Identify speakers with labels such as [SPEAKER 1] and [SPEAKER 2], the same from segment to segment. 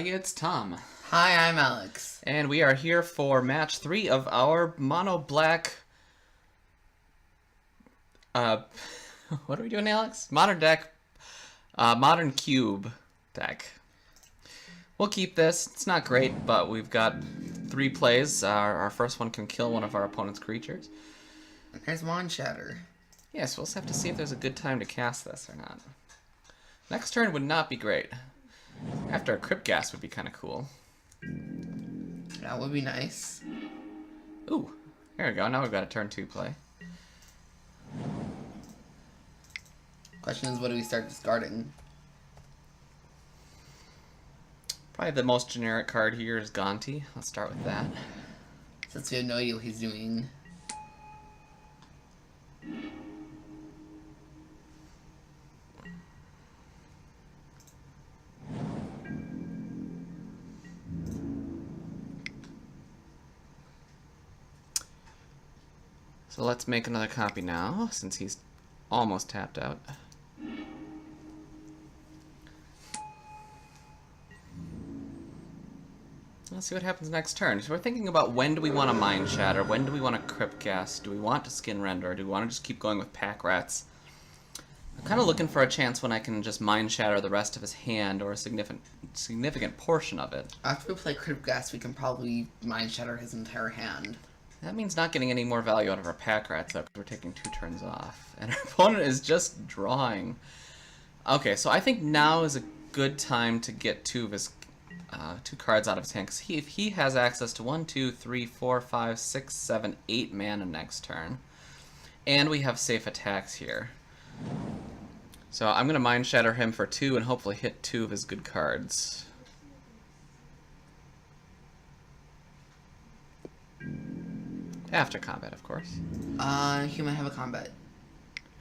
[SPEAKER 1] everybody, it's Tom.
[SPEAKER 2] Hi, I'm Alex.
[SPEAKER 1] And we are here for match 3 of our mono black what are we doing, Alex? Modern cube deck. We'll keep this. It's not great, but we've got 3 plays. Our first one can kill one of our opponent's creatures.
[SPEAKER 2] There's Mon Shatter.
[SPEAKER 1] Yes, we'll just have to see if there's a good time to cast this or not. Next turn would not be great. After a Crypt Gas would be kind of cool.
[SPEAKER 2] That would be nice.
[SPEAKER 1] Ooh, there we go. Now we've got a turn 2 play.
[SPEAKER 2] Question is, what do we start discarding?
[SPEAKER 1] Probably the most generic card here is Gonti. Let's start with that.
[SPEAKER 2] Since we have no idea what he's doing.
[SPEAKER 1] So let's make another copy now, since he's almost tapped out. Let's see what happens next turn. So we're thinking about when do we want to Mind Shatter, when do we want to Crypt Gas, do we want to Skin Render, or do we want to just keep going with Pack Rats? I'm kind of looking for a chance when I can just Mind Shatter the rest of his hand, or a significant portion of it.
[SPEAKER 2] After we play Crypt Gas, we can probably Mind Shatter his entire hand.
[SPEAKER 1] That means not getting any more value out of our Pack Rats, though, because we're taking 2 turns off. And our opponent is just drawing. Okay, so I think now is a good time to get 2 of his 2 cards out of his hand, because if he has access to 1, 2, 3, 4, 5, 6, 7, 8 mana next turn. And we have safe attacks here. So I'm going to Mind Shatter him for 2 and hopefully hit 2 of his good cards. After combat, of course.
[SPEAKER 2] He might have a combat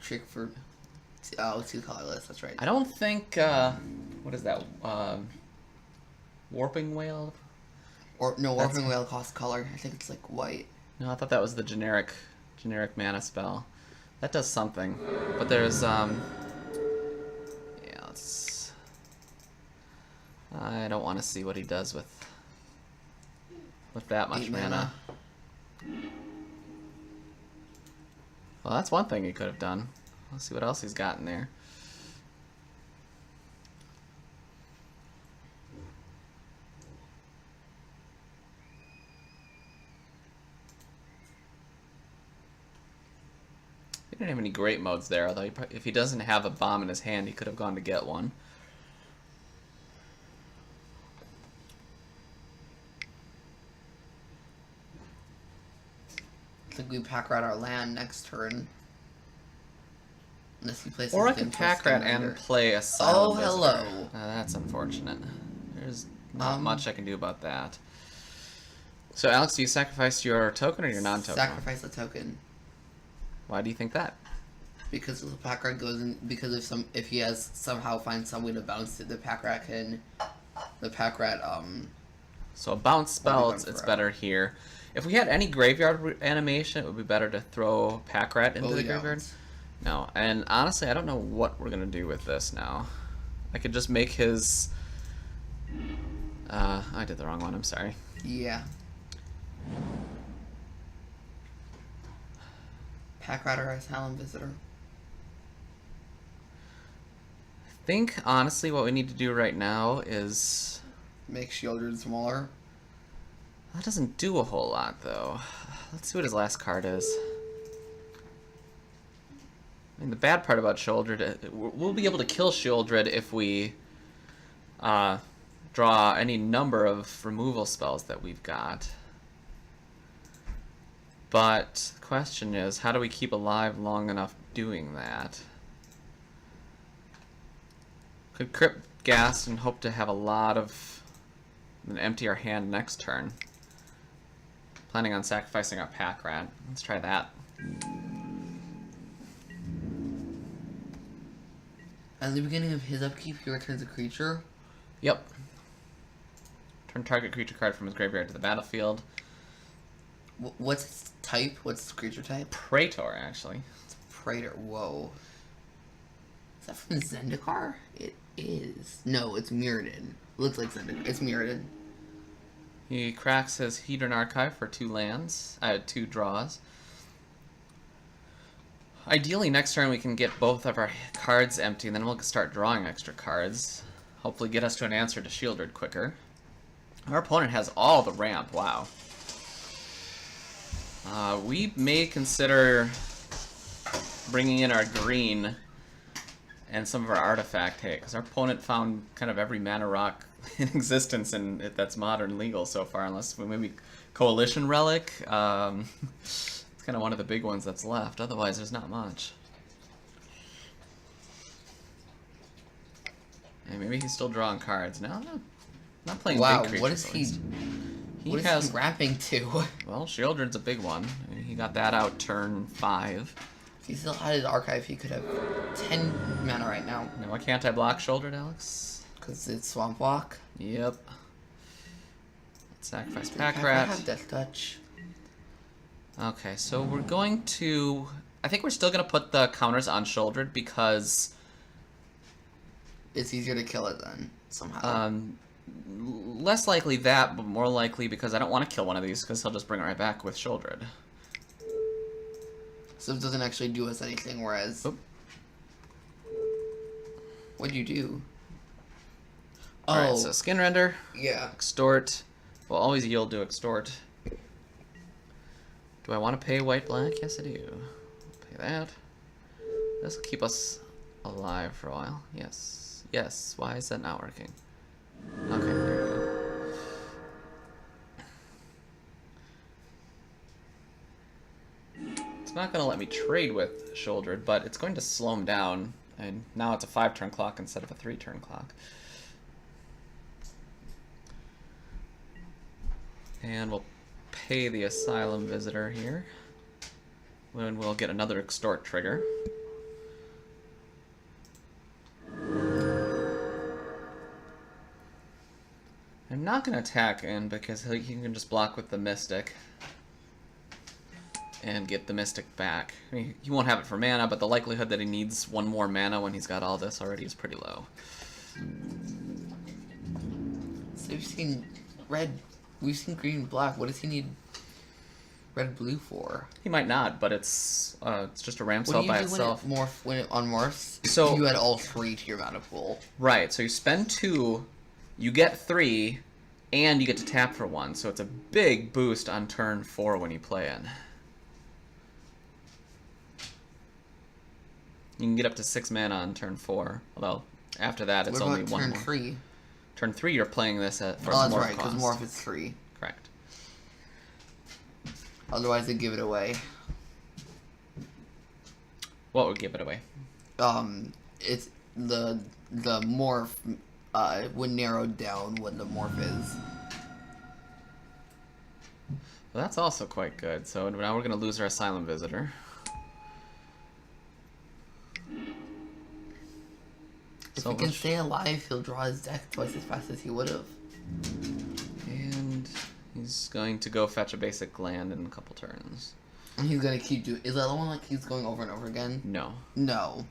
[SPEAKER 2] trick for 2 colorless, that's right.
[SPEAKER 1] I don't think, what is that, Warping Whale?
[SPEAKER 2] Warping Whale costs color. I think it's like white.
[SPEAKER 1] No, I thought that was the generic mana spell. That does something. But there's, yeah, let's... I don't want to see what he does with that much
[SPEAKER 2] 8
[SPEAKER 1] mana. Well, that's one thing he could have done. Let's see what else he's got in there. He didn't have any great modes there, although if he doesn't have a bomb in his hand, he could have gone to get one.
[SPEAKER 2] I think we Pack Rat our land next turn. Unless he plays
[SPEAKER 1] Or I
[SPEAKER 2] something
[SPEAKER 1] could
[SPEAKER 2] for
[SPEAKER 1] Pack
[SPEAKER 2] Skin
[SPEAKER 1] Rat
[SPEAKER 2] Render.
[SPEAKER 1] and play a Silent Visitor.
[SPEAKER 2] Hello.
[SPEAKER 1] That's unfortunate. There's not much I can do about that. So, Alex, do you sacrifice your token or your non-token?
[SPEAKER 2] Sacrifice a token.
[SPEAKER 1] Why do you think that?
[SPEAKER 2] Because if the Pack Rat goes in, because if he has somehow finds some way to bounce it, the Pack Rat
[SPEAKER 1] So a bounce spell,
[SPEAKER 2] gone
[SPEAKER 1] it's
[SPEAKER 2] forever.
[SPEAKER 1] better here. If we had any graveyard animation, it would be better to throw Pack Rat into the graveyard. No, and honestly, I don't know what we're gonna do with this now. I could just make his... I did the wrong one, I'm sorry.
[SPEAKER 2] Yeah. Pack Rat or Silent Visitor.
[SPEAKER 1] I think, honestly, what we need to do right now is...
[SPEAKER 2] Make Shieldred smaller.
[SPEAKER 1] That doesn't do a whole lot, though. Let's see what his last card is. I mean, the bad part about Shieldred, we'll be able to kill Shieldred if we draw any number of removal spells that we've got. But the question is, how do we keep alive long enough doing that? Could Crypt Gas and hope to have a lot of... and empty our hand next turn. Planning on sacrificing our Pack Rat. Let's try that.
[SPEAKER 2] At the beginning of his upkeep, he returns a creature.
[SPEAKER 1] Yep. Turn target creature card from his graveyard to the battlefield.
[SPEAKER 2] What's its type? What's the creature type?
[SPEAKER 1] Praetor, actually.
[SPEAKER 2] It's Praetor. Whoa. Is that from Zendikar? is. No, it's Mirrodin. Looks like Zendikar. It's Mirrodin.
[SPEAKER 1] He cracks his Hedron Archive for 2 lands. 2 draws. Ideally, next turn we can get both of our cards empty, and then we'll start drawing extra cards. Hopefully get us to an answer to Shieldred quicker. Our opponent has all the ramp, wow. We may consider bringing in our green and some of our artifact hate, because our opponent found kind of every mana rock in existence and that's modern legal so far, unless maybe Coalition Relic. It's kind of one of the big ones that's left. Otherwise, there's not much. Hey, maybe he's still drawing cards. No, not playing big creatures.
[SPEAKER 2] What is he? What is he wrapping to?
[SPEAKER 1] Well, Shieldred's a big one. I mean, he got that out turn 5.
[SPEAKER 2] If he still had his archive, he could have 10 mana right now.
[SPEAKER 1] Now, why can't I block Shieldred, Alex?
[SPEAKER 2] Because it's Swamp Walk.
[SPEAKER 1] Yep. Let's sacrifice
[SPEAKER 2] I
[SPEAKER 1] Packrat.
[SPEAKER 2] have Death Touch.
[SPEAKER 1] Okay, so we're going to... I think we're still going to put the counters on Shieldred because...
[SPEAKER 2] It's easier to kill it then, somehow.
[SPEAKER 1] Less likely that, but more likely because I don't want to kill one of these because he'll just bring it right back with Shieldred.
[SPEAKER 2] So it doesn't actually do us anything, whereas...
[SPEAKER 1] Oop.
[SPEAKER 2] What'd you do?
[SPEAKER 1] Alright, so Skin Render,
[SPEAKER 2] Yeah.
[SPEAKER 1] Extort. We'll always yield to Extort. Do I want to pay white-black? Yes, I do. Pay that. This will keep us alive for a while. Yes. Yes. Why is that not working? Okay, there we go. It's not going to let me trade with Shieldred, but it's going to slow him down. And now it's a 5-turn clock instead of a 3-turn clock. And we'll pay the Asylum Visitor here. When we'll get another Extort trigger. I'm not going to attack in because he can just block with the Mystic. And get the Mystic back. I mean, he won't have it for mana, but the likelihood that he needs 1 more mana when he's got all this already is pretty low.
[SPEAKER 2] So we've seen red, we've seen green and black. What does he need red blue for?
[SPEAKER 1] He might not, but it's just a ramp spell by itself.
[SPEAKER 2] When it unmorphs?
[SPEAKER 1] So
[SPEAKER 2] you add all 3 to your mana pool.
[SPEAKER 1] Right, so you spend 2, you get 3, and you get to tap for 1, so it's a big boost on turn 4 when you play in. You can get up to 6 mana on turn 4, although after that it's only 1 more.
[SPEAKER 2] Turn 3?
[SPEAKER 1] Turn 3 you're playing this at for
[SPEAKER 2] oh,
[SPEAKER 1] morph
[SPEAKER 2] that's right, because
[SPEAKER 1] cost.
[SPEAKER 2] morph is 3.
[SPEAKER 1] Correct.
[SPEAKER 2] Otherwise they give it away.
[SPEAKER 1] What would give it away?
[SPEAKER 2] It's the morph would narrow down what the morph is.
[SPEAKER 1] Well, that's also quite good. So now we're going to lose our Asylum Visitor.
[SPEAKER 2] If he can stay alive, he'll draw his deck twice as fast as he would have.
[SPEAKER 1] And he's going to go fetch a basic land in a couple turns.
[SPEAKER 2] And he's gonna keep doing. Is that the one like he's going over and over again?
[SPEAKER 1] No.
[SPEAKER 2] No.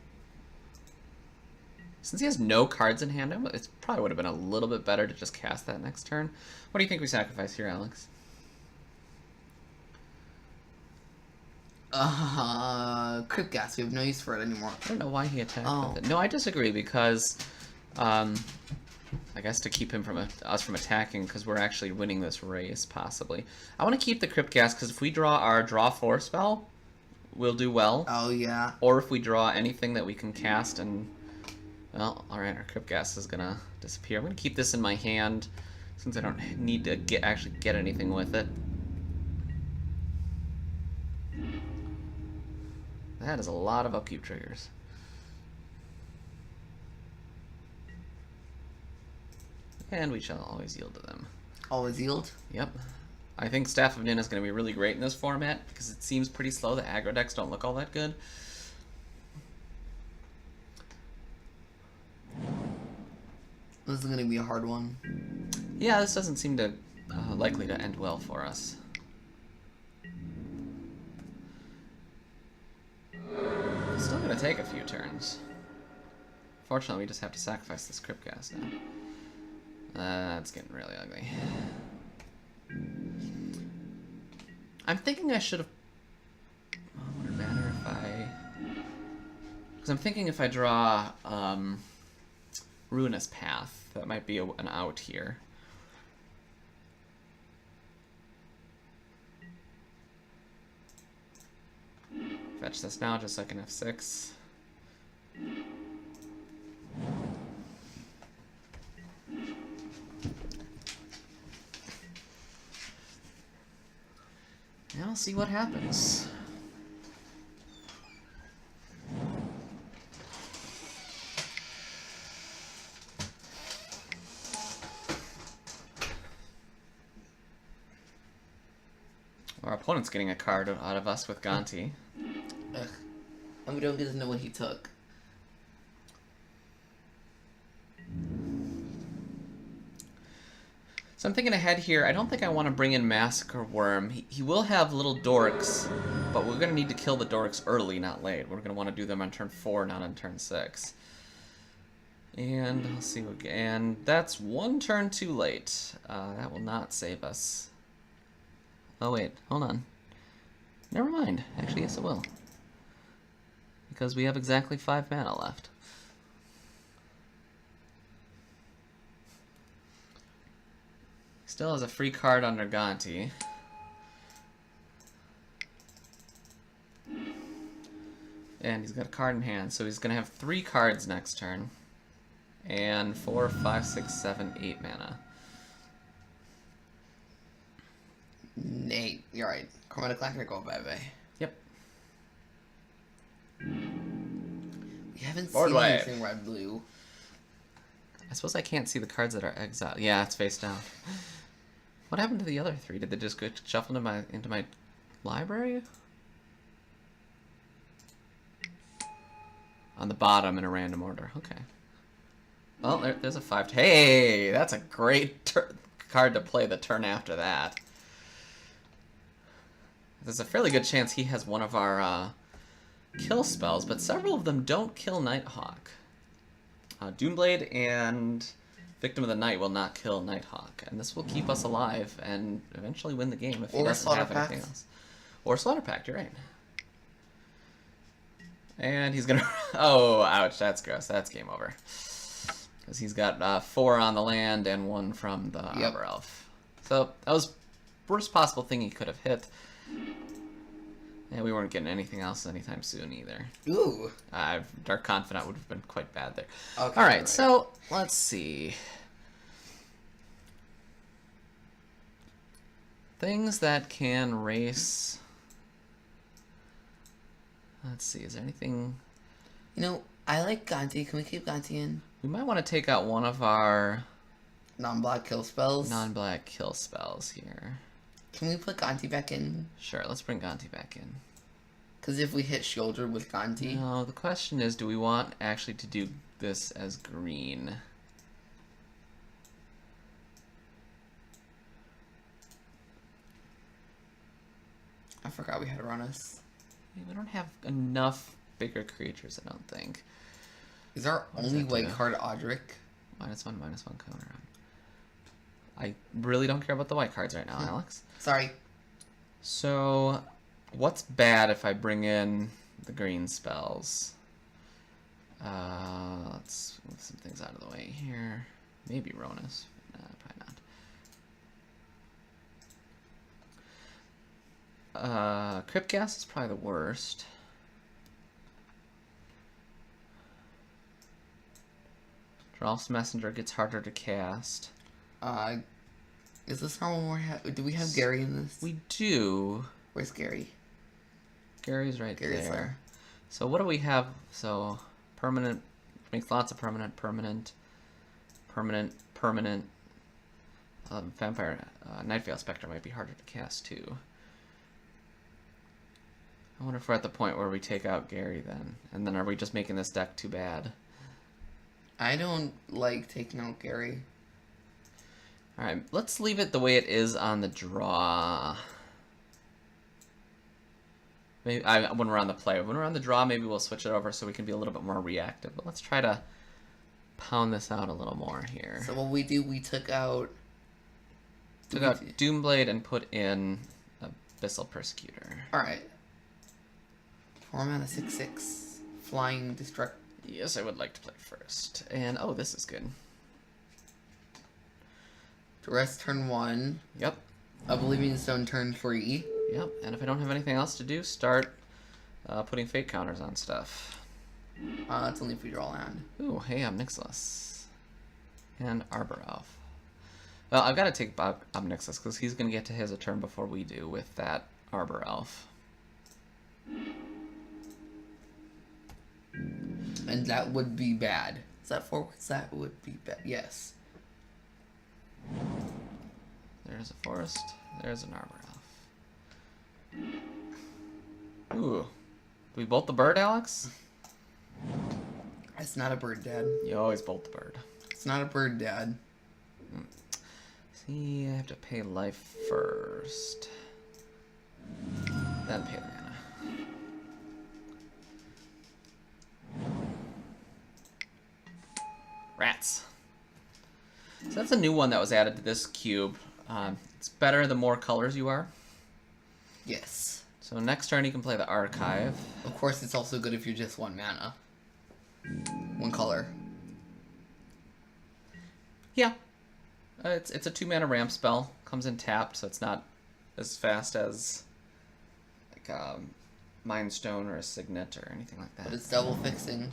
[SPEAKER 1] Since he has no cards in hand, it probably would have been a little bit better to just cast that next turn. What do you think we sacrifice here, Alex?
[SPEAKER 2] Crypt Gas. We have no use for it anymore.
[SPEAKER 1] I don't know why he attacked with it. No, I disagree because, I guess to keep him from us from attacking, because we're actually winning this race possibly. I want to keep the Crypt Gas because if we draw our draw 4 spell, we'll do well.
[SPEAKER 2] Oh yeah.
[SPEAKER 1] Or if we draw anything that we can cast and, well, all right, our Crypt Gas is gonna disappear. I'm gonna keep this in my hand since I don't need to actually get anything with it. That is a lot of upkeep triggers. And we shall always yield to them.
[SPEAKER 2] Always yield?
[SPEAKER 1] Yep. I think Staff of Nin is going to be really great in this format because it seems pretty slow. The aggro decks don't look all that good.
[SPEAKER 2] This is going to be a hard one.
[SPEAKER 1] Yeah, this doesn't seem to likely to end well for us. Still going to take a few turns. Fortunately, we just have to sacrifice this Crypt Gas now. That's getting really ugly. I'm thinking I should have... Would it matter if I... Because I'm thinking if I draw Ruinous Path, that might be an out here. Fetch this now, just like an F6. And I'll see what happens. Our opponent's getting a card out of us with Gonti.
[SPEAKER 2] Ugh. And we don't get to know what he took.
[SPEAKER 1] So I'm thinking ahead here. I don't think I want to bring in Massacre Worm. He will have little Dorks, but we're going to need to kill the Dorks early, not late. We're going to want to do them on turn 4, not on turn 6. And let's see what... And that's one turn too late. That will not save us. Oh, wait. Hold on. Never mind. Actually, yes, it will. Because we have exactly 5 mana left. Still has a free card under Gonti. And he's got a card in hand, so he's going to have 3 cards next turn. And 4, 5, 6, 7, 8 mana.
[SPEAKER 2] Nate, you're right. Chromatic Lacquer, go bye-bye.
[SPEAKER 1] Yep.
[SPEAKER 2] We haven't
[SPEAKER 1] Board
[SPEAKER 2] seen
[SPEAKER 1] wipe.
[SPEAKER 2] anything red-blue.
[SPEAKER 1] I suppose I can't see the cards that are exiled. Yeah, it's face down. What happened to the other 3? Did they just get shuffled into my library? On the bottom in a random order. Okay. Well, there's a 5. Hey, that's a great card to play the turn after that. There's a fairly good chance he has one of our kill spells, but several of them don't kill Nighthawk. Doomblade and Victim of the Night will not kill Nighthawk, and this will keep us alive and eventually win the game if he
[SPEAKER 2] Or
[SPEAKER 1] doesn't have
[SPEAKER 2] Slaughter
[SPEAKER 1] anything
[SPEAKER 2] Pact.
[SPEAKER 1] else. Or Slaughter Pact, you're right. And he's gonna... Oh, ouch, that's gross. That's game over. Because he's got 4 on the land and 1 from the Arbor Elf. So that was worst possible thing he could have hit. And we weren't getting anything else anytime soon either.
[SPEAKER 2] Ooh.
[SPEAKER 1] Dark Confidant would have been quite bad there.
[SPEAKER 2] Okay,
[SPEAKER 1] Alright,
[SPEAKER 2] right.
[SPEAKER 1] so let's see. Things that can race. Let's see, is there anything...
[SPEAKER 2] You know, I like Gonti. Can we keep Gonti in?
[SPEAKER 1] We might want to take out one of our
[SPEAKER 2] Non-black kill spells.
[SPEAKER 1] non-black kill spells here.
[SPEAKER 2] Can we put Gonti back in?
[SPEAKER 1] Sure, let's bring Gonti back in.
[SPEAKER 2] Because if we hit shoulder with Gonti...
[SPEAKER 1] No, the question is, do we want actually to do this as green?
[SPEAKER 2] I forgot we had Uranus.
[SPEAKER 1] We don't have enough bigger creatures, I don't think.
[SPEAKER 2] Is our
[SPEAKER 1] What does
[SPEAKER 2] only
[SPEAKER 1] that
[SPEAKER 2] white
[SPEAKER 1] do?
[SPEAKER 2] card Audric?
[SPEAKER 1] -1/-1 counter on. I really don't care about the white cards right now, Alex.
[SPEAKER 2] Sorry.
[SPEAKER 1] So, what's bad if I bring in the green spells? Let's move some things out of the way here. Maybe Ronus. Probably not. Crypt Gas is probably the worst. Drolf's Messenger gets harder to cast.
[SPEAKER 2] Is this how do we have Gary in this?
[SPEAKER 1] We do.
[SPEAKER 2] Where's Gary?
[SPEAKER 1] Gary's right
[SPEAKER 2] Gary's
[SPEAKER 1] there. So what do we have? So permanent, makes lots of permanent. Vampire, Nightveil Spectre might be harder to cast too. I wonder if we're at the point where we take out Gary then. And then are we just making this deck too bad?
[SPEAKER 2] I don't like taking out Gary.
[SPEAKER 1] Alright, let's leave it the way it is on the draw. Maybe when we're on the play. When we're on the draw, maybe we'll switch it over so we can be a little bit more reactive. But let's try to pound this out a little more here.
[SPEAKER 2] So what we do, we took out...
[SPEAKER 1] Took out Doomblade and put in Abyssal Persecutor.
[SPEAKER 2] Alright. 4 mana, 6/6. Flying Destruct.
[SPEAKER 1] Yes, I would like to play first. And, oh, this is good.
[SPEAKER 2] Duress turn 1.
[SPEAKER 1] Yep.
[SPEAKER 2] Oblivion Stone turn 3.
[SPEAKER 1] Yep, and if I don't have anything else to do, start putting fate counters on stuff.
[SPEAKER 2] It's only if we draw land.
[SPEAKER 1] Ooh, hey, I'm Nixless. And Arbor Elf. Well, I've got to take Obnixus, because he's going to get to his a turn before we do with that Arbor Elf.
[SPEAKER 2] And that would be bad. Is that 4 words? That would be bad. Yes.
[SPEAKER 1] There's a forest. There's an Arbor Elf. Ooh. Do we bolt the bird, Alex?
[SPEAKER 2] It's not a bird, Dad.
[SPEAKER 1] You always bolt the bird.
[SPEAKER 2] It's not a bird, Dad.
[SPEAKER 1] See, I have to pay life first. Then pay the mana. Rats. So that's a new one that was added to this cube. It's better the more colors you are.
[SPEAKER 2] Yes.
[SPEAKER 1] So next turn you can play the Archive.
[SPEAKER 2] Of course, it's also good if you're just 1 mana. 1 color.
[SPEAKER 1] Yeah. It's a 2 mana ramp spell. Comes in tapped, so it's not as fast as like Mind Stone or a Signet or anything like that.
[SPEAKER 2] But it's double fixing.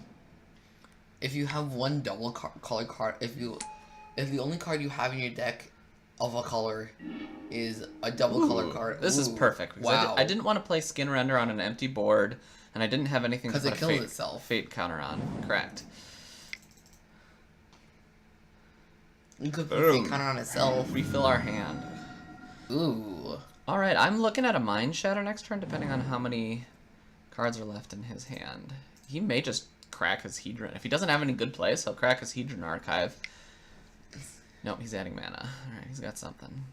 [SPEAKER 2] If you have 1 double color card, if the only card you have in your deck of a color is a double color card,
[SPEAKER 1] this is perfect. Because
[SPEAKER 2] wow.
[SPEAKER 1] I didn't want to play Skin Render on an empty board, and I didn't have anything to put
[SPEAKER 2] it kills itself.
[SPEAKER 1] Fate counter on. Correct.
[SPEAKER 2] You could put Fate counter on itself.
[SPEAKER 1] Refill our hand.
[SPEAKER 2] Ooh.
[SPEAKER 1] Alright, I'm looking at a Mind Shatter next turn, depending on how many cards are left in his hand. He may just crack his Hedron. If he doesn't have any good plays, he'll crack his Hedron Archive. No, he's adding mana. Alright, he's got something.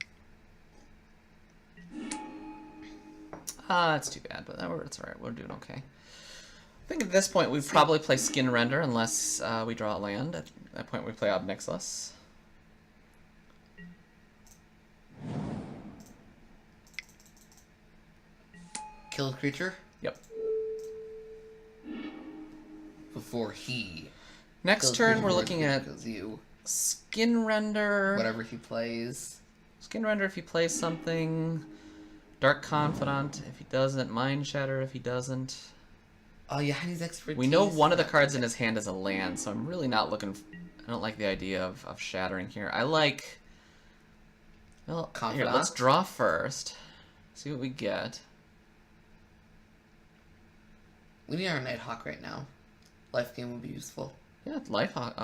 [SPEAKER 1] That's too bad, but it's alright. We're doing okay. I think at this point we'd probably play Skin Render unless we draw a land. At that point we play Obnixless.
[SPEAKER 2] Kill a creature
[SPEAKER 1] Yep.
[SPEAKER 2] before he.
[SPEAKER 1] Next turn we're looking at
[SPEAKER 2] kills you.
[SPEAKER 1] Skin Render.
[SPEAKER 2] Whatever he plays.
[SPEAKER 1] Skin Render if he plays something. Dark Confidant if he doesn't. Mind Shatter if he doesn't.
[SPEAKER 2] Oh yeah, he's expertise.
[SPEAKER 1] We know one of the cards in his hand is a land, so I'm really not looking. I don't like the idea of shattering here. I like. Well, here, let's draw first. See what we get.
[SPEAKER 2] We need our Nighthawk right now. Life Game would be useful.
[SPEAKER 1] Yeah, Nighthawk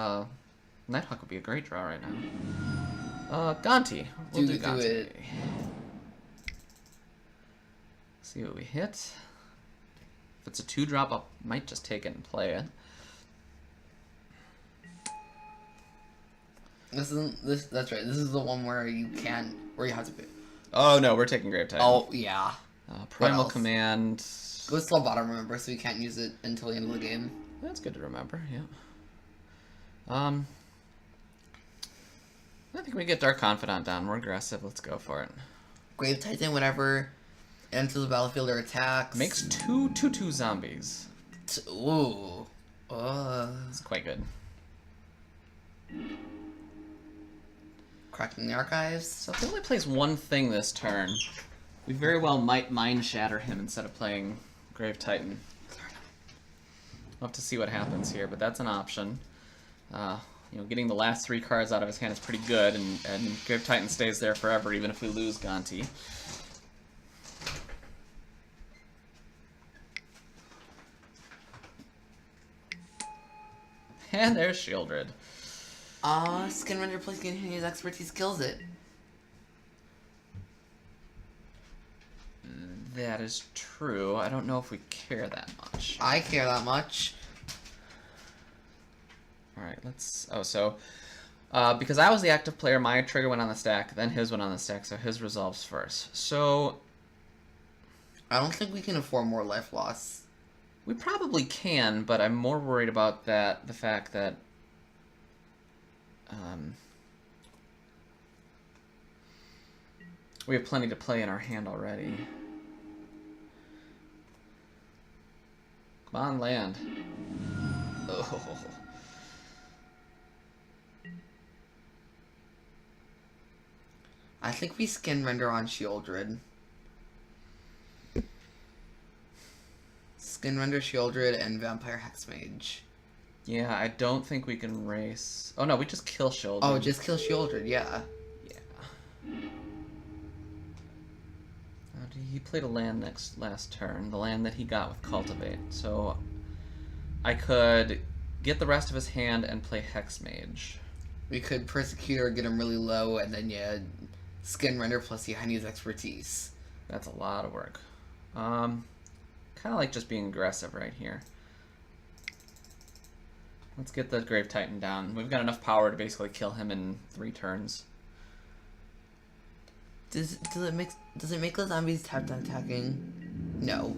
[SPEAKER 1] would be a great draw right now. Gonti. We'll do Gonti.
[SPEAKER 2] it.
[SPEAKER 1] See what we hit. If it's a 2-drop, I might just take it and play it.
[SPEAKER 2] That's right. This is the one where you have to pick.
[SPEAKER 1] Oh no, we're taking Grave Titan.
[SPEAKER 2] Oh yeah.
[SPEAKER 1] Primal Command.
[SPEAKER 2] Go slow bottom, remember, so you can't use it until the end of the game.
[SPEAKER 1] That's good to remember. Yeah. I think we get Dark Confidant down. We're aggressive. Let's go for it.
[SPEAKER 2] Grave Titan, whenever it enters the battlefield or attacks.
[SPEAKER 1] Makes 2/2/2 zombies.
[SPEAKER 2] Ooh.
[SPEAKER 1] It's quite good.
[SPEAKER 2] Cracking the Archives.
[SPEAKER 1] So if he only plays one thing this turn, we very well might Mind Shatter him instead of playing Grave Titan. We'll have to see what happens here, but that's an option. Getting the last 3 cards out of his hand is pretty good, and Grave Titan stays there forever, even if we lose Gonti. And there's Shieldred.
[SPEAKER 2] Skin Render plays his expertise kills it.
[SPEAKER 1] That is true. I don't know if we care that much.
[SPEAKER 2] I care that much.
[SPEAKER 1] Alright, let's... Oh, so... because I was the active player, my trigger went on the stack, then his went on the stack, so his resolves first. So...
[SPEAKER 2] I don't think we can afford more life loss.
[SPEAKER 1] We probably can, but I'm more worried about the fact that We have plenty to play in our hand already. Come on, land. Oh.
[SPEAKER 2] I think we skin render on Shieldred. Skin render Shieldred and Vampire Hexmage.
[SPEAKER 1] Yeah, I don't think we can race. Oh no, we just kill Shieldred.
[SPEAKER 2] Oh, just kill Shieldred, yeah.
[SPEAKER 1] Yeah. He played a land last turn, the land that he got with Cultivate. So I could get the rest of his hand and play Hexmage.
[SPEAKER 2] We could Persecutor, get him really low, and then yeah, skin render plus Yahenni's Expertise.
[SPEAKER 1] That's a lot of work. Kind of like just being aggressive right here. Let's get the Grave Titan down. We've got enough power to basically kill him in 3 turns.
[SPEAKER 2] Does it make the zombies tap attacking? No.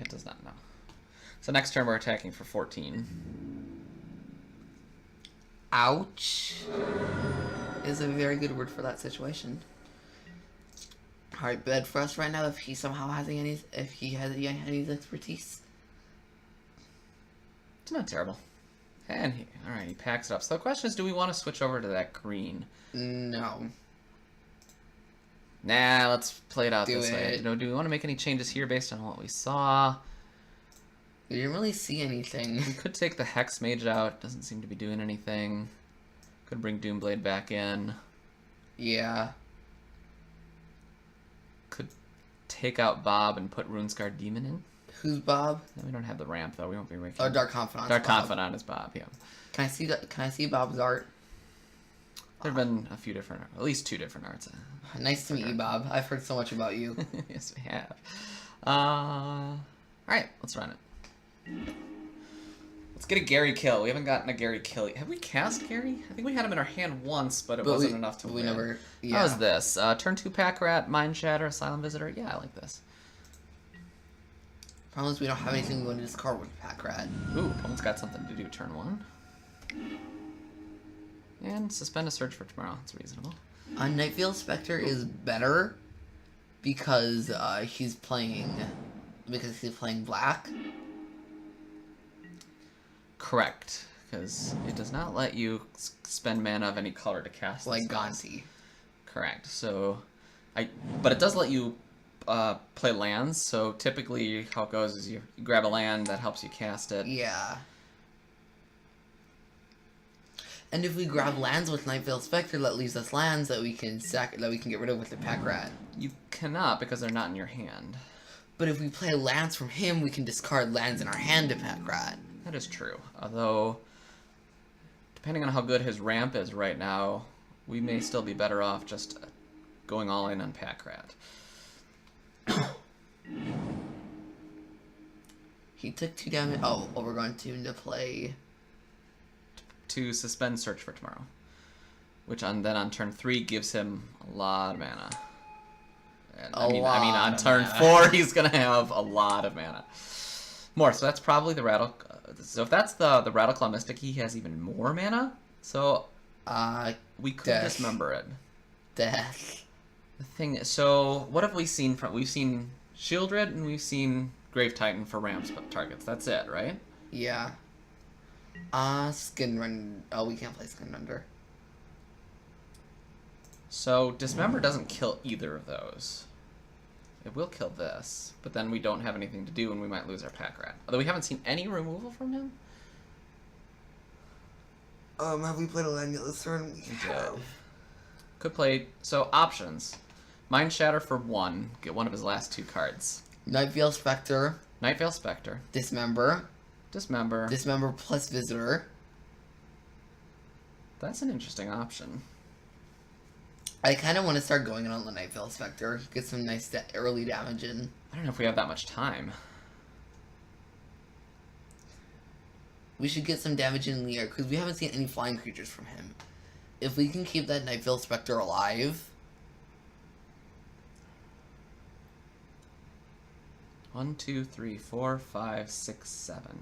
[SPEAKER 1] It does not, no. So next turn we're attacking for 14.
[SPEAKER 2] Ouch. Is a very good word for that situation. Alright, bad for us right now if he somehow has any Expertise.
[SPEAKER 1] It's not terrible. And alright, he packs it up. So the question is, do we want to switch over to that green?
[SPEAKER 2] No.
[SPEAKER 1] Nah, let's play it out
[SPEAKER 2] Do
[SPEAKER 1] this way.
[SPEAKER 2] it.
[SPEAKER 1] Do we want to make any changes here based on what we saw?
[SPEAKER 2] We didn't really see anything.
[SPEAKER 1] We could take the Hex Mage out. Doesn't seem to be doing anything. Could bring Doomblade back in.
[SPEAKER 2] Yeah.
[SPEAKER 1] Could take out Bob and put Runescarred Demon in.
[SPEAKER 2] Who's Bob?
[SPEAKER 1] No, we don't have the ramp though. We won't be making.
[SPEAKER 2] Oh, Dark Confidant.
[SPEAKER 1] Dark Confidant is Bob. Yeah.
[SPEAKER 2] Can I see Bob's art?
[SPEAKER 1] There've been a few different, at least 2 different arts.
[SPEAKER 2] Nice to meet you, Bob. I've heard so much about you.
[SPEAKER 1] Yes, we have. All right, let's run it. Let's get a Gary kill. We haven't gotten a Gary kill. Have we cast Gary? I think we had him in our hand once, but it wasn't enough to
[SPEAKER 2] we
[SPEAKER 1] win.
[SPEAKER 2] never. Yeah.
[SPEAKER 1] How was this? Turn 2 Pack Rat, Mind Shatter, Asylum Visitor. Yeah, I like this.
[SPEAKER 2] Problem is we don't have anything we want to discard with Pack Rat.
[SPEAKER 1] Ooh, opponent's got something to do turn 1. And suspend a search for tomorrow. That's reasonable.
[SPEAKER 2] Nightveil Spectre is better because he's playing black.
[SPEAKER 1] Correct, because it does not let you spend mana of any color to cast
[SPEAKER 2] Like
[SPEAKER 1] this spells.
[SPEAKER 2] Gonti.
[SPEAKER 1] Correct. So, but it does let you play lands. So typically, how it goes is you grab a land that helps you cast it.
[SPEAKER 2] Yeah. And if we grab lands with Nightveil Spectre, that leaves us lands that we can get rid of with the Pack Rat.
[SPEAKER 1] You cannot because they're not in your hand.
[SPEAKER 2] But if we play lands from him, we can discard lands in our hand to Pack Rat.
[SPEAKER 1] That is true. Although, depending on how good his ramp is right now, we may still be better off just going all in on Pack Rat.
[SPEAKER 2] He took 2 damage. Oh, well, we're going to play.
[SPEAKER 1] To suspend search for tomorrow, which then on turn 3 gives him a lot of mana. And I mean on turn 4 he's gonna have a lot of mana. More, so that's probably the Rattle. So if that's the Rattleclaw Mystic, he has even more mana. So we could
[SPEAKER 2] Death.
[SPEAKER 1] dismember it.
[SPEAKER 2] Death.
[SPEAKER 1] The thing is, so what have we seen from? We've seen Shieldred and we've seen Grave Titan for ramps targets. That's it, right?
[SPEAKER 2] Yeah. Skin Render. Oh, we can't play Skin Render.
[SPEAKER 1] So Dismember doesn't kill either of those. It will kill this, but then we don't have anything to do and we might lose our Pack Rat. Although we haven't seen any removal from him.
[SPEAKER 2] Have we played a land yet this turn? We
[SPEAKER 1] have. Could play, so options. Mind Shatter for 1, get one of his last 2 cards.
[SPEAKER 2] Nightveil Spectre.
[SPEAKER 1] Nightveil Spectre.
[SPEAKER 2] Dismember.
[SPEAKER 1] Dismember.
[SPEAKER 2] Dismember plus Visitor.
[SPEAKER 1] That's an interesting option.
[SPEAKER 2] I kind of want to start going on the Nightveil Spectre. Get some nice early damage in.
[SPEAKER 1] I don't know if we have that much time.
[SPEAKER 2] We should get some damage in the air, because we haven't seen any flying creatures from him. If we can keep that Nightveil Spectre alive...
[SPEAKER 1] 1, 2, 3, 4, 5, 6, 7. So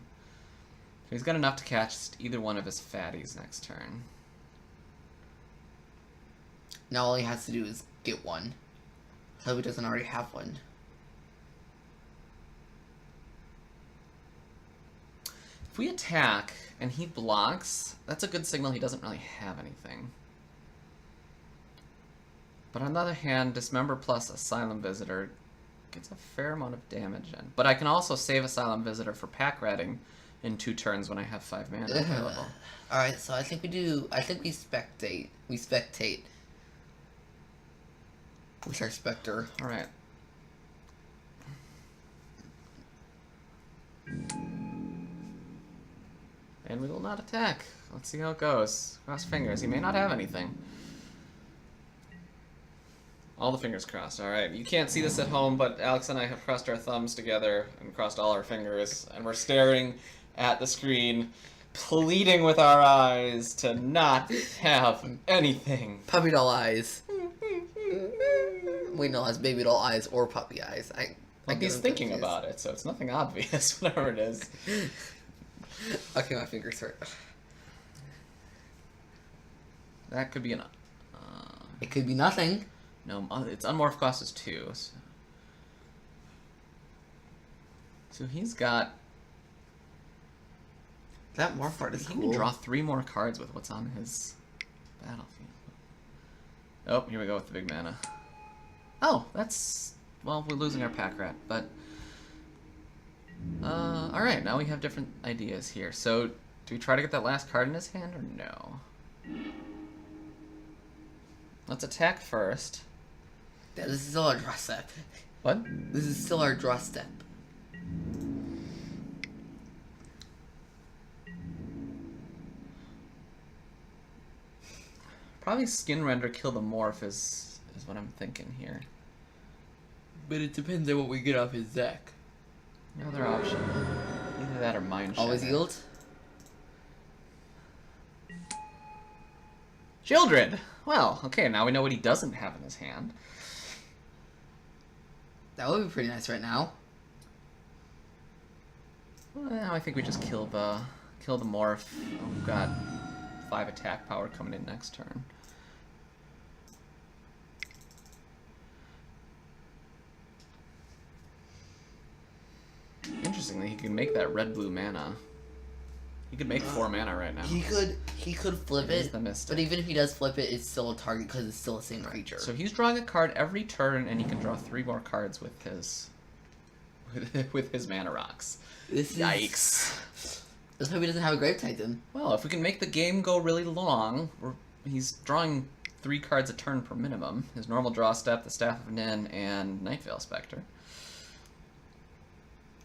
[SPEAKER 1] he's got enough to catch either one of his fatties next turn.
[SPEAKER 2] Now all he has to do is get one. So he doesn't already have one.
[SPEAKER 1] If we attack and he blocks, that's a good signal he doesn't really have anything. But on the other hand, Dismember plus Asylum Visitor gets a fair amount of damage in. But I can also save Asylum Visitor for pack ratting in 2 turns when I have 5 mana available.
[SPEAKER 2] Alright, so I think we spectate. We spectate. With our Spectre.
[SPEAKER 1] Alright. And we will not attack. Let's see how it goes. Cross fingers. He may not have anything. All the fingers crossed. Alright, you can't see this at home, but Alex and I have crossed our thumbs together and crossed all our fingers, and we're staring at the screen, pleading with our eyes to not have anything.
[SPEAKER 2] Puppy doll eyes. Wait, no, that's baby doll eyes or puppy eyes.
[SPEAKER 1] Well, he's thinking about it, so it's nothing obvious, whatever it is.
[SPEAKER 2] Okay, my fingers hurt.
[SPEAKER 1] That could be an...
[SPEAKER 2] It could be nothing.
[SPEAKER 1] No, its unmorph cost is 2. So he's got...
[SPEAKER 2] That morph art is
[SPEAKER 1] He
[SPEAKER 2] cool.
[SPEAKER 1] can draw 3 more cards with what's on his battlefield. Oh, here we go with the big mana. Oh, that's... Well, we're losing our pack rat, but... Alright, now we have different ideas here. So, do we try to get that last card in his hand, or no? Let's attack first.
[SPEAKER 2] Yeah, this is still our draw step.
[SPEAKER 1] What?
[SPEAKER 2] This is still our draw step.
[SPEAKER 1] Probably Skin Render, kill the morph is what I'm thinking here.
[SPEAKER 2] But it depends on what we get off his deck.
[SPEAKER 1] No other option. Either that or Mind Shatter.
[SPEAKER 2] Always yield?
[SPEAKER 1] Children! Well, okay, now we know what he doesn't have in his hand.
[SPEAKER 2] That would be pretty nice right now.
[SPEAKER 1] Well, I think we just kill the morph. We've got 5 attack power coming in next turn. Interestingly, he can make that red-blue mana. He could make 4 mana right now.
[SPEAKER 2] He could flip
[SPEAKER 1] It is
[SPEAKER 2] it,
[SPEAKER 1] the Mystic.
[SPEAKER 2] but even if he does flip it, it's still a target because it's still the same creature.
[SPEAKER 1] So he's drawing a card every turn, and he can draw 3 more cards with his mana rocks.
[SPEAKER 2] This
[SPEAKER 1] Yikes.
[SPEAKER 2] That's why he doesn't have a Grave Titan.
[SPEAKER 1] Well, if we can make the game go really long, he's drawing 3 cards a turn per minimum. His normal draw step, the Staff of Nin, and Nightveil Spectre.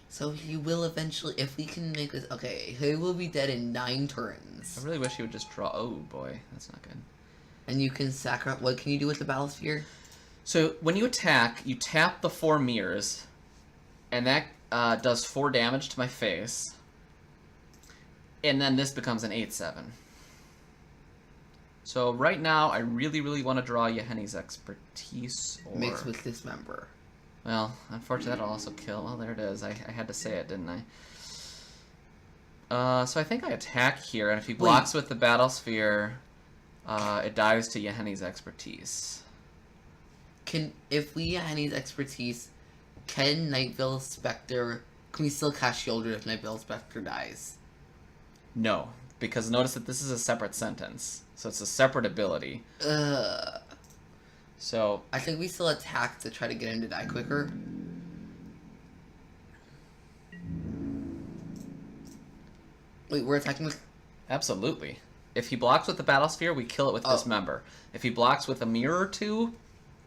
[SPEAKER 2] So he will eventually, if we can make this, okay, he will be dead in 9 turns.
[SPEAKER 1] I really wish he would just draw... Oh boy, that's not good.
[SPEAKER 2] And you can sacrifice, what can you do with the Battlesphere?
[SPEAKER 1] So when you attack, you tap the 4 mirrors, and that does 4 damage to my face. And then this becomes an 8/7. So right now, I really, really want to draw Yeheni's Expertise. Or...
[SPEAKER 2] Mixed with Dismember.
[SPEAKER 1] Well, unfortunately, that'll also kill. Well, there it is. I had to say it, didn't I? So I think I attack here, and if he blocks with the Battlesphere, it dives to Yeheni's Expertise.
[SPEAKER 2] If we Yeheni's Expertise, can Nightveil Spectre, can we still cast Shieldred if Nightveil Spectre dies?
[SPEAKER 1] No, because notice that this is a separate sentence, so it's a separate ability. So
[SPEAKER 2] I think we still attack to try to get him to die quicker. Wait, we're attacking with...
[SPEAKER 1] absolutely. If he blocks with the Battlesphere, we kill it with Dismember. If he blocks with a mirror or 2,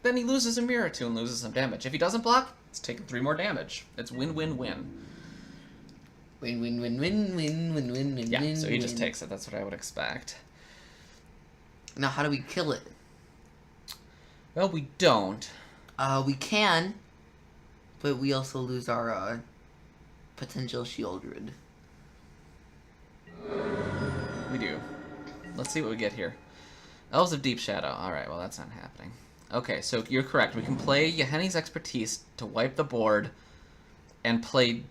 [SPEAKER 1] then he loses a mirror or 2 and loses some damage. If he doesn't block, it's taking 3 more damage. It's win-win-win.
[SPEAKER 2] Win.
[SPEAKER 1] Yeah, so he just takes it. That's what I would expect.
[SPEAKER 2] Now, how do we kill it?
[SPEAKER 1] Well, we don't.
[SPEAKER 2] We can, but we also lose our potential Shieldred.
[SPEAKER 1] We do. Let's see what we get here. Elves of Deep Shadow. Alright, well that's not happening. Okay, so you're correct. We can play Yeheni's Expertise to wipe the board and play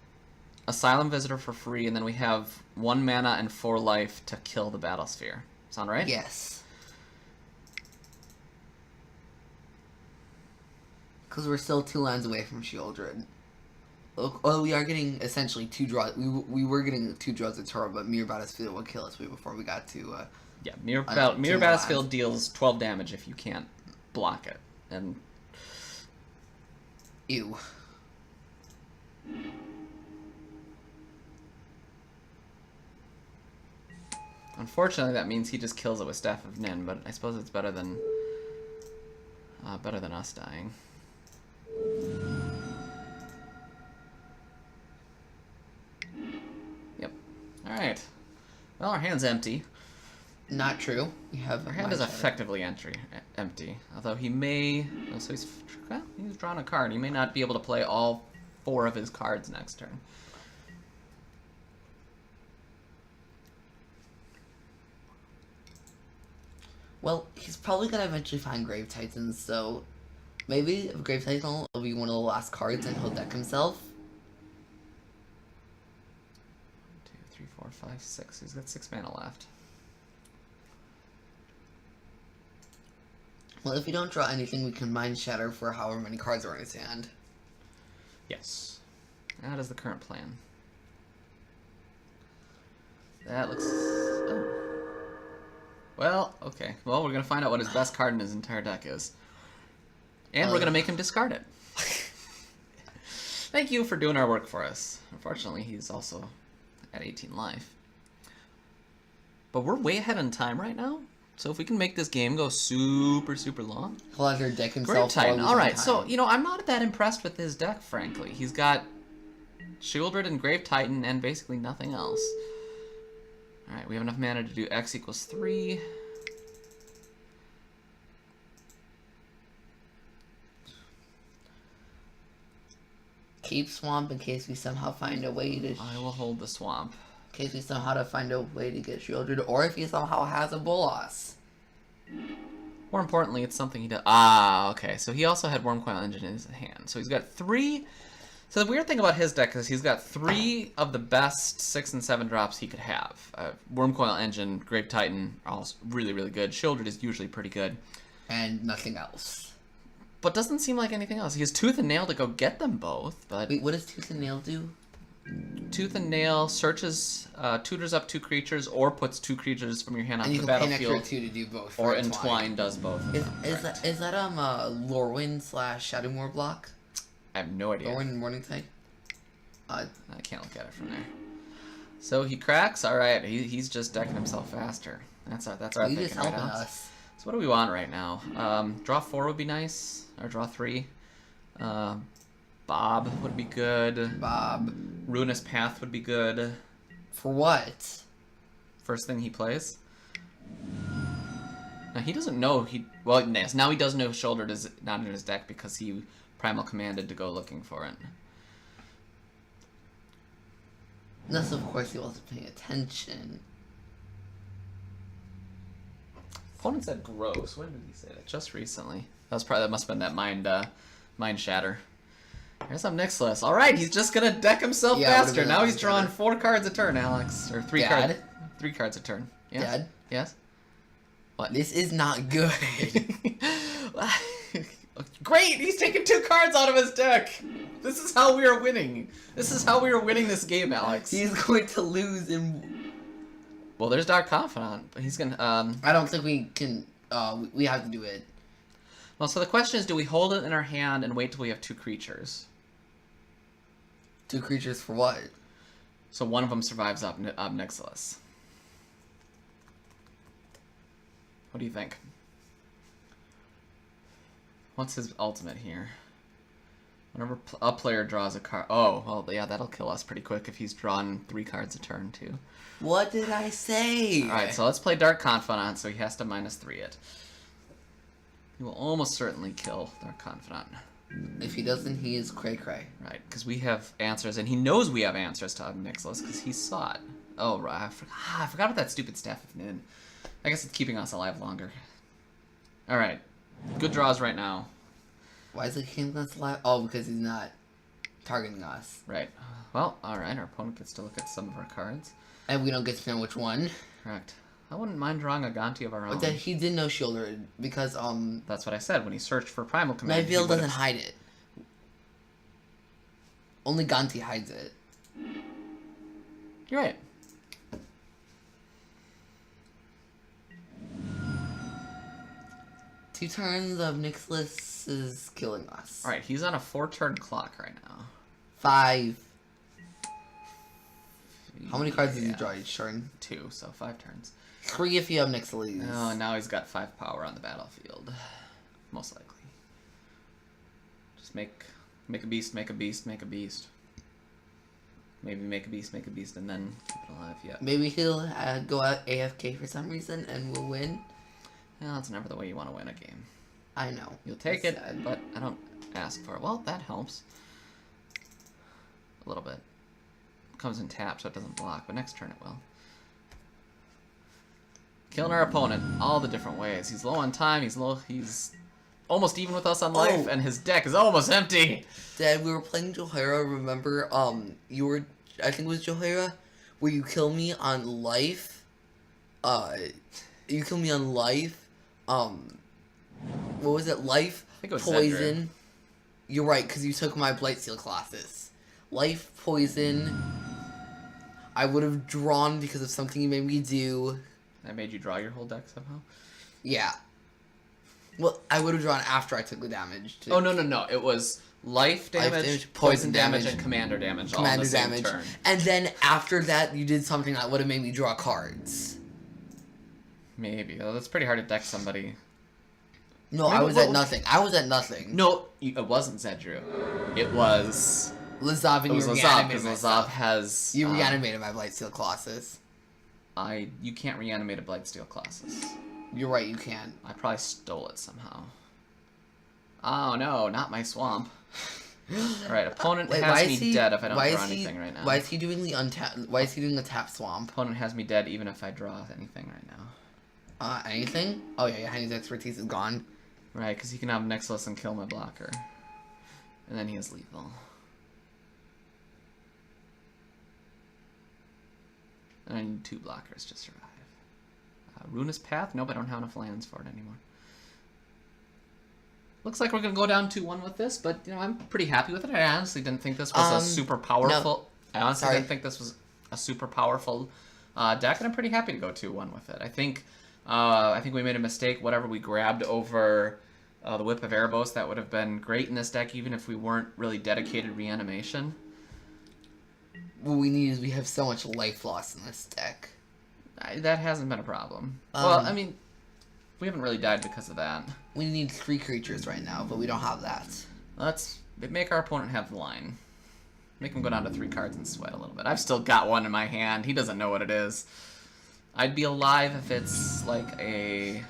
[SPEAKER 1] Asylum Visitor for free, and then we have 1 mana and 4 life to kill the Battlesphere. Sound right?
[SPEAKER 2] Yes. Because we're still 2 lands away from Shieldred. Well, we are getting essentially 2 draws. We were getting 2 draws of Toro, but Mirror Battlefield would kill us way before we got to...
[SPEAKER 1] Yeah, Mirror
[SPEAKER 2] 2
[SPEAKER 1] Battlefield
[SPEAKER 2] lands.
[SPEAKER 1] deals 12 damage if you can't block it. And
[SPEAKER 2] Ew.
[SPEAKER 1] unfortunately, that means he just kills it with Staff of Nin, but I suppose it's better than us dying. Yep. Alright. Well, our hand's empty.
[SPEAKER 2] Not true. We have
[SPEAKER 1] Our hand is effectively empty. Although he may... Oh, so he's drawn a card. He may not be able to play all 4 of his cards next turn.
[SPEAKER 2] Well, he's probably gonna eventually find Grave Titans, so maybe if Grave Titan will be one of the last cards and he'll deck himself.
[SPEAKER 1] 2, 3, 4, 5, 6. He's got 6 mana left.
[SPEAKER 2] Well, if we don't draw anything, we can Mind Shatter for however many cards are in his hand.
[SPEAKER 1] Yes. That is the current plan. That looks... Oh. Well, okay. Well, we're going to find out what his best card in his entire deck is. And we're going to make him discard it. Thank you for doing our work for us. Unfortunately, he's also at 18 life. But we're way ahead in time right now. So if we can make this game go super, super long...
[SPEAKER 2] He'll either deck
[SPEAKER 1] Grave
[SPEAKER 2] himself or
[SPEAKER 1] Titan.
[SPEAKER 2] lose
[SPEAKER 1] Alright,
[SPEAKER 2] time.
[SPEAKER 1] so, you know, I'm not that impressed with his deck, frankly. He's got Shieldred and Grave Titan and basically nothing else. Alright, we have enough mana to do X equals 3.
[SPEAKER 2] Keep Swamp in case we somehow find a way to...
[SPEAKER 1] I will hold the swamp.
[SPEAKER 2] In case we somehow find a way to get Shieldred, or if he somehow has a Bolas.
[SPEAKER 1] More importantly, it's something he does. Ah, okay. So he also had Wormcoil Engine in his hand. So he's got 3... So the weird thing about his deck is he's got 3 of the best 6 and 7 drops he could have. Wormcoil Engine, Grave Titan, all really, really good. Shieldred is usually pretty good.
[SPEAKER 2] And nothing else.
[SPEAKER 1] But doesn't seem like anything else. He has Tooth and Nail to go get them both, but...
[SPEAKER 2] Wait, what does Tooth and Nail do?
[SPEAKER 1] Tooth and Nail searches, tutors up 2 creatures, or puts 2 creatures from your hand
[SPEAKER 2] And
[SPEAKER 1] onto
[SPEAKER 2] you
[SPEAKER 1] the
[SPEAKER 2] can pay an extra
[SPEAKER 1] battlefield.
[SPEAKER 2] 2 to do both.
[SPEAKER 1] Or
[SPEAKER 2] for
[SPEAKER 1] Entwine does both. of them,
[SPEAKER 2] Is
[SPEAKER 1] correct.
[SPEAKER 2] that Lorwyn / Shadowmoor block?
[SPEAKER 1] I have no idea.
[SPEAKER 2] Lorwyn and Morningtide?
[SPEAKER 1] I can't look at it from there. So he cracks. All right, he's just decking himself faster. That's our
[SPEAKER 2] He's
[SPEAKER 1] thinking
[SPEAKER 2] just
[SPEAKER 1] right
[SPEAKER 2] helping
[SPEAKER 1] now.
[SPEAKER 2] us.
[SPEAKER 1] So what do we want right now? Draw 4 would be nice, or draw 3. Bob would be good.
[SPEAKER 2] Bob.
[SPEAKER 1] Ruinous Path would be good.
[SPEAKER 2] For what?
[SPEAKER 1] First thing he plays. Now he doesn't know well, yes, now he does know Shouldered is not in his deck because he Primal Commanded to go looking for it.
[SPEAKER 2] Unless, of course, he wasn't paying attention.
[SPEAKER 1] Opponent said gross. When did he say that? Just recently. That must have been that mind shatter. Here's up Nixilis. All right, he's just gonna deck himself
[SPEAKER 2] Yeah, it would've
[SPEAKER 1] faster.
[SPEAKER 2] been
[SPEAKER 1] Now
[SPEAKER 2] a
[SPEAKER 1] he's
[SPEAKER 2] Mind
[SPEAKER 1] drawing
[SPEAKER 2] Shatter.
[SPEAKER 1] 4 cards a turn, Alex, or 3
[SPEAKER 2] Dad?
[SPEAKER 1] cards. 3 cards a turn. Yes.
[SPEAKER 2] Dad?
[SPEAKER 1] Yes. What?
[SPEAKER 2] This is not good.
[SPEAKER 1] Great! He's taking 2 cards out of his deck. This is how we are winning. This is how we are winning this game, Alex.
[SPEAKER 2] He's going to lose in...
[SPEAKER 1] Well, there's Dark Confidant, but he's gonna.
[SPEAKER 2] I don't think we can... we have to do it.
[SPEAKER 1] Well, so the question is, do we hold it in our hand and wait till we have 2 creatures?
[SPEAKER 2] 2 creatures for what?
[SPEAKER 1] So one of them survives Ob Nixilis. What do you think? What's his ultimate here? Whenever a player draws a card... Oh, well, yeah, that'll kill us pretty quick if he's drawn 3 cards a turn, too.
[SPEAKER 2] What did I say?
[SPEAKER 1] Alright, so let's play Dark Confidant, so he has to -3 it. He will almost certainly kill Dark Confidant.
[SPEAKER 2] If he doesn't, he is cray-cray.
[SPEAKER 1] Right, because we have answers, and he knows we have answers to Ob Nixilis, because he saw it. Oh, right, I forgot about that stupid Staff of Nin. I guess it's keeping us alive longer. Alright, good draws right now.
[SPEAKER 2] Why is it keeping us alive? Oh, because he's not targeting us.
[SPEAKER 1] Right. Well, alright, our opponent gets to look at some of our cards.
[SPEAKER 2] And we don't get to know which one.
[SPEAKER 1] Correct. I wouldn't mind drawing a Gonti of our own.
[SPEAKER 2] But then he did know Shieldred, because,
[SPEAKER 1] That's what I said, when he searched for Primal Command.
[SPEAKER 2] Nightveil doesn't hide it. Only Ganti hides it.
[SPEAKER 1] You're right.
[SPEAKER 2] Two turns of Nicholas is killing us.
[SPEAKER 1] Alright, he's on a 4-turn clock right now.
[SPEAKER 2] 5. How many cards did you
[SPEAKER 1] Yeah,
[SPEAKER 2] draw each turn?
[SPEAKER 1] 2, so 5 turns.
[SPEAKER 2] 3 if you have Nicholas.
[SPEAKER 1] Oh, and now he's got 5 power on the battlefield. Most likely. Just make a beast, make a beast, make a beast. Maybe make a beast, and then keep it alive, yeah.
[SPEAKER 2] Maybe he'll go out AFK for some reason and we'll win.
[SPEAKER 1] Well, that's never the way you want to win a game.
[SPEAKER 2] I know.
[SPEAKER 1] You'll take
[SPEAKER 2] It's
[SPEAKER 1] it,
[SPEAKER 2] sad.
[SPEAKER 1] but I don't ask for it. Well, that helps. A little bit. Comes in tap, so it doesn't block, but next turn it will. Killing our opponent all the different ways. He's low on time, he's almost even with us on life, and his deck is almost empty.
[SPEAKER 2] Dad, we were playing Johara, remember? You were, I think it was Johara, where you kill me on life. You kill me on life. What was it? Life,
[SPEAKER 1] I think it was
[SPEAKER 2] poison.
[SPEAKER 1] Zedrud.
[SPEAKER 2] You're right, because you took my Blightsteel classes. Life, poison. I would have drawn because of something you made me do.
[SPEAKER 1] I made you draw your whole deck somehow?
[SPEAKER 2] Yeah. Well, I would have drawn after I took the damage.
[SPEAKER 1] Oh, no. It was life damage, poison damage, and commander damage all in
[SPEAKER 2] Commander
[SPEAKER 1] the same
[SPEAKER 2] damage.
[SPEAKER 1] turn.
[SPEAKER 2] And then after that, you did something that would have made me draw cards.
[SPEAKER 1] Maybe. Oh, that's pretty hard to deck somebody.
[SPEAKER 2] No, I was at nothing. I was at nothing.
[SPEAKER 1] No, it wasn't Zedrud. It was...
[SPEAKER 2] Lazav and
[SPEAKER 1] It was
[SPEAKER 2] you
[SPEAKER 1] Lazav,
[SPEAKER 2] reanimated
[SPEAKER 1] because
[SPEAKER 2] myself.
[SPEAKER 1] Lazav has...
[SPEAKER 2] You reanimated my Blightsteel Colossus.
[SPEAKER 1] You can't reanimate a Blightsteel Colossus.
[SPEAKER 2] You're right, you can.
[SPEAKER 1] I probably stole it somehow. Oh no, not my swamp. Alright, opponent
[SPEAKER 2] Wait,
[SPEAKER 1] has me dead if I don't draw anything right now.
[SPEAKER 2] Why is he doing the Why is he doing the tap swamp?
[SPEAKER 1] Opponent has me dead even if I draw anything right now.
[SPEAKER 2] Anything? Oh yeah, Henny's expertise is gone.
[SPEAKER 1] Right, because he can have Nexus and kill my blocker. And then he is lethal. And I need 2 blockers to survive. Ruinous Path? Nope, I don't have enough lands for it anymore. Looks like we're going to go down 2-1 with this, but you know, I'm pretty happy with it. I honestly didn't think this was a super powerful...
[SPEAKER 2] No.
[SPEAKER 1] I honestly didn't think this was a super powerful deck, and I'm pretty happy to go 2-1 with it. I think we made a mistake. Whatever we grabbed over the Whip of Erebos, that would have been great in this deck, even if we weren't really dedicated reanimation.
[SPEAKER 2] What we need is we have so much life loss in this deck.
[SPEAKER 1] That hasn't been a problem. Well, I mean, we haven't really died because of that.
[SPEAKER 2] We need 3 creatures right now, but we don't have that.
[SPEAKER 1] Let's make our opponent have the line. Make him go down to 3 cards and sweat a little bit. I've still got one in my hand. He doesn't know what it is. I'd be alive if it's like a...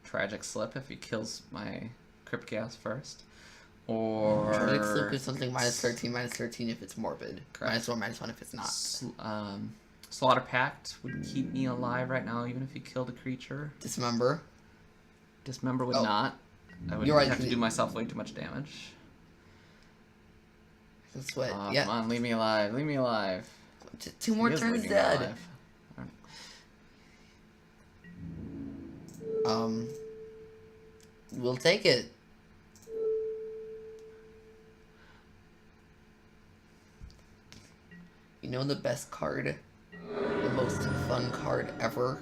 [SPEAKER 1] Tragic Slip if he kills my Crypt Gas first. Or...
[SPEAKER 2] Tragic Slip is something -13 if it's morbid.
[SPEAKER 1] Correct.
[SPEAKER 2] -1 if it's not.
[SPEAKER 1] Slaughter Pact would keep me alive right now, even if he killed a creature.
[SPEAKER 2] Dismember.
[SPEAKER 1] Dismember would not. I would
[SPEAKER 2] You're right,
[SPEAKER 1] have to do myself way too much damage.
[SPEAKER 2] Sweat.
[SPEAKER 1] Oh,
[SPEAKER 2] Yeah.
[SPEAKER 1] come on, leave me alive. Leave me alive.
[SPEAKER 2] 2 more
[SPEAKER 1] He is
[SPEAKER 2] turns
[SPEAKER 1] leaving me
[SPEAKER 2] dead.
[SPEAKER 1] alive.
[SPEAKER 2] We'll take it. You know the best card? The most fun card ever?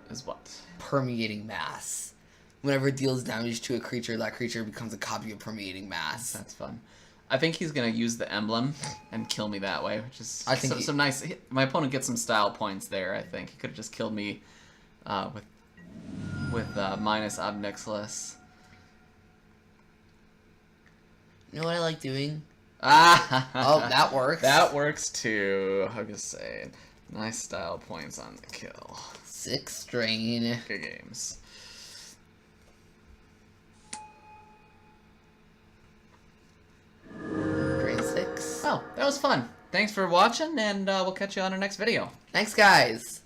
[SPEAKER 1] Is what?
[SPEAKER 2] Permeating Mass. Whenever it deals damage to a creature, that creature becomes a copy of Permeating Mass.
[SPEAKER 1] That's fun. I think he's gonna use the emblem and kill me that way, which is
[SPEAKER 2] I think
[SPEAKER 1] some nice. My opponent gets some style points there. I think he could have just killed me with minus Ob Nixilis.
[SPEAKER 2] You know what I like doing?
[SPEAKER 1] Ah!
[SPEAKER 2] Oh, that works.
[SPEAKER 1] That works too. I'm just saying. Nice style points on the kill.
[SPEAKER 2] 6 strain.
[SPEAKER 1] Good games.
[SPEAKER 2] Drain 6.
[SPEAKER 1] Oh, that was fun. Thanks for watching, and we'll catch you on our next video.
[SPEAKER 2] Thanks, guys.